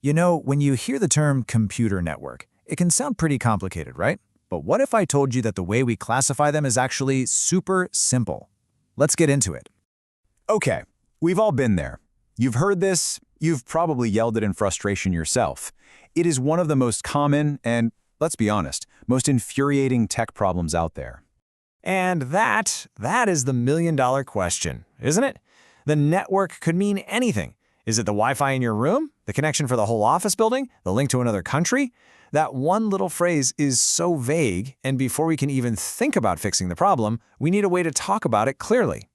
You know, when you hear the term computer network, it can sound pretty complicated, right? But what if I told you that the way we classify them is actually super simple? Let's get into it. Okay, we've all been there. You've heard this, you've probably yelled it in frustration yourself. It is one of the most common and, let's be honest, most infuriating tech problems out there. And that is the million-dollar question, isn't it? The network could mean anything. Is it the Wi-Fi in your room? The connection for the whole office building? The link to another country? That one little phrase is so vague, and before we can even think about fixing the problem, we need a way to talk about it clearly.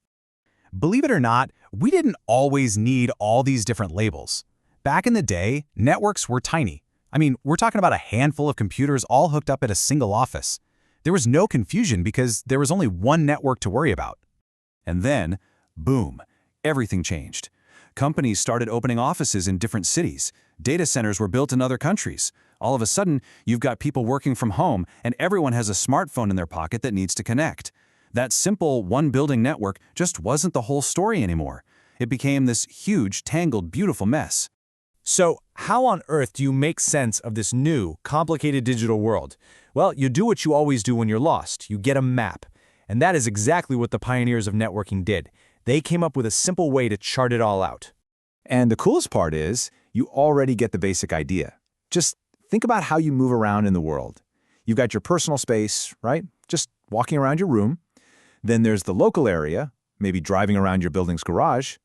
Believe it or not, we didn't always need all these different labels. Back in the day, networks were tiny. I mean, we're talking about a handful of computers all hooked up at a single office. There was no confusion because there was only one network to worry about. And then, boom, everything changed. Companies started opening offices in different cities. Data centers were built in other countries. All of a sudden, you've got people working from home, and everyone has a smartphone in their pocket that needs to connect. That simple one-building network just wasn't the whole story anymore. It became this huge, tangled, beautiful mess. So, how on earth do you make sense of this new, complicated digital world? Well, you do what you always do when you're lost. You get a map. And that is exactly what the pioneers of networking did. They came up with a simple way to chart it all out. And the coolest part is, you already get the basic idea. Just think about how you move around in the world. You've got your personal space, right? Just walking around your room. Then there's the local area, maybe driving around your building's garage.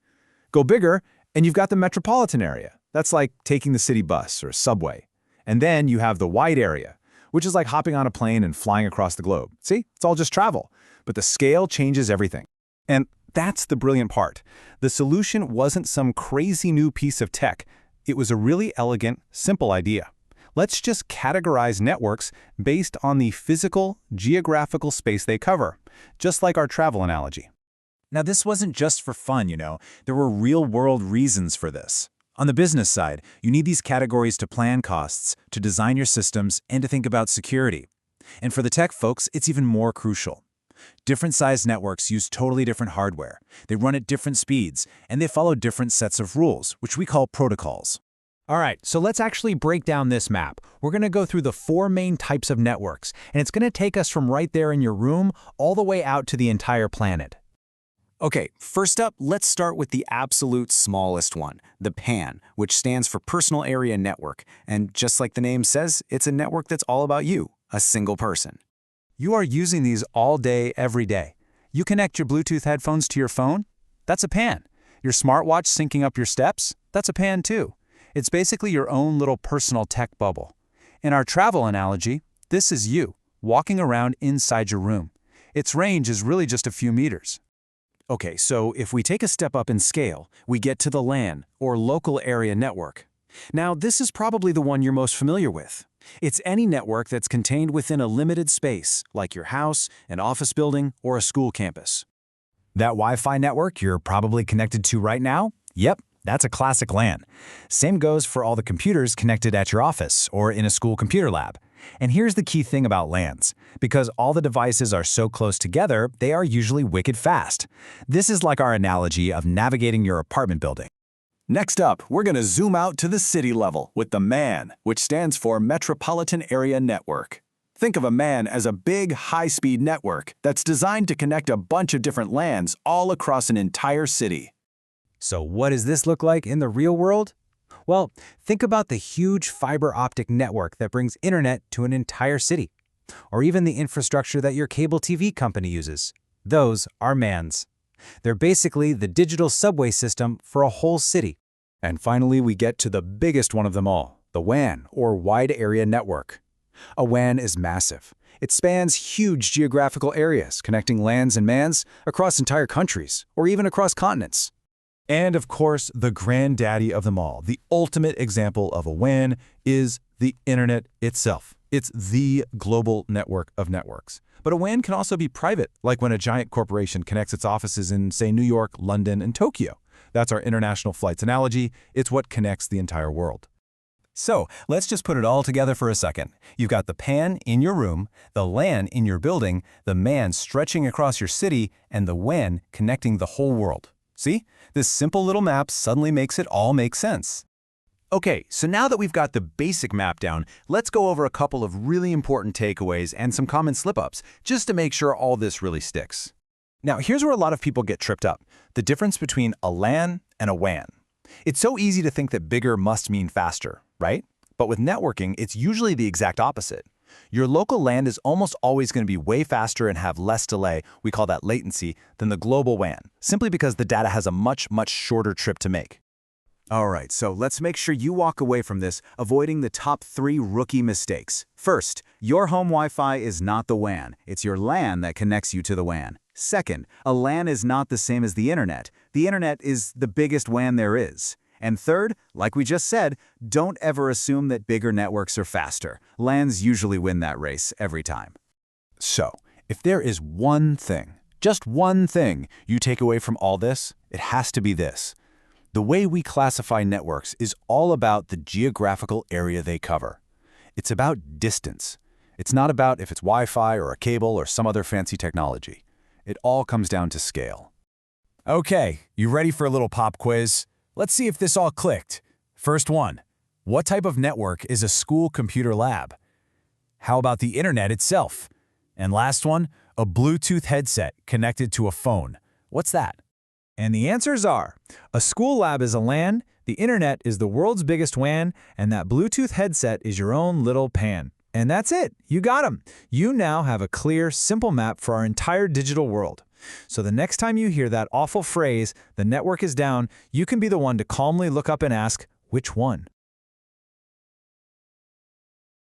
Go bigger, and you've got the metropolitan area. That's like taking the city bus or subway. And then you have the wide area, which is like hopping on a plane and flying across the globe. See, it's all just travel. But the scale changes everything. And that's the brilliant part. The solution wasn't some crazy new piece of tech. It was a really elegant, simple idea. Let's just categorize networks based on the physical, geographical space they cover, just like our travel analogy. Now, this wasn't just for fun, you know. There were real-world reasons for this. On the business side, you need these categories to plan costs, to design your systems, and to think about security. And for the tech folks, it's even more crucial. Different sized networks use totally different hardware. They run at different speeds, and they follow different sets of rules, which we call protocols. All right, so let's actually break down this map. We're going to go through the 4 main types of networks, and it's going to take us from right there in your room all the way out to the entire planet. Okay, first up, let's start with the absolute smallest one, the PAN, which stands for Personal Area Network. And just like the name says, it's a network that's all about you, a single person. You are using these all day, every day. You connect your Bluetooth headphones to your phone? That's a PAN. Your smartwatch syncing up your steps? That's a PAN too. It's basically your own little personal tech bubble. In our travel analogy, this is you, walking around inside your room. Its range is really just a few meters. Okay, so if we take a step up in scale, we get to the LAN, or Local Area Network. Now, this is probably the one you're most familiar with. It's any network that's contained within a limited space, like your house, an office building, or a school campus. That Wi-Fi network you're probably connected to right now? Yep, that's a classic LAN. Same goes for all the computers connected at your office or in a school computer lab. And here's the key thing about LANs. Because all the devices are so close together, they are usually wicked fast. This is like our analogy of navigating your apartment building. Next up, we're going to zoom out to the city level with the MAN, which stands for Metropolitan Area Network. Think of a MAN as a big, high-speed network that's designed to connect a bunch of different LANs all across an entire city. So what does this look like in the real world? Well, think about the huge fiber optic network that brings internet to an entire city. Or even the infrastructure that your cable TV company uses. Those are MANs. They're basically the digital subway system for a whole city. And finally, we get to the biggest one of them all, the WAN, or Wide Area Network. A WAN is massive. It spans huge geographical areas, connecting LANs and MANs across entire countries, or even across continents. And of course, the granddaddy of them all, the ultimate example of a WAN, is the internet itself. It's the global network of networks. But a WAN can also be private, like when a giant corporation connects its offices in, say, New York, London, and Tokyo. That's our international flights analogy. It's what connects the entire world. So let's just put it all together for a second. You've got the PAN in your room, the LAN in your building, the MAN stretching across your city, and the WAN connecting the whole world. See? This simple little map suddenly makes it all make sense. Okay, so now that we've got the basic map down, let's go over a couple of really important takeaways and some common slip-ups, just to make sure all this really sticks. Now, here's where a lot of people get tripped up, the difference between a LAN and a WAN. It's so easy to think that bigger must mean faster, right? But with networking, it's usually the exact opposite. Your local LAN is almost always going to be way faster and have less delay, we call that latency, than the global WAN, simply because the data has a much shorter trip to make. All right, so let's make sure you walk away from this avoiding the top 3 rookie mistakes. First, your home Wi-Fi is not the WAN. It's your LAN that connects you to the WAN. Second, a LAN is not the same as the internet. The internet is the biggest WAN there is. And third, like we just said, don't ever assume that bigger networks are faster. LANs usually win that race every time. So, if there is one thing, just one thing, you take away from all this, it has to be this. The way we classify networks is all about the geographical area they cover. It's about distance. It's not about if it's Wi-Fi or a cable or some other fancy technology. It all comes down to scale. Okay, you ready for a little pop quiz? Let's see if this all clicked. First one, what type of network is a school computer lab? How about the internet itself? And last one, a Bluetooth headset connected to a phone. What's that? And the answers are, a school lab is a LAN, the internet is the world's biggest WAN, and that Bluetooth headset is your own little PAN. And that's it, you got them. You now have a clear, simple map for our entire digital world. So the next time you hear that awful phrase, the network is down, you can be the one to calmly look up and ask, which one?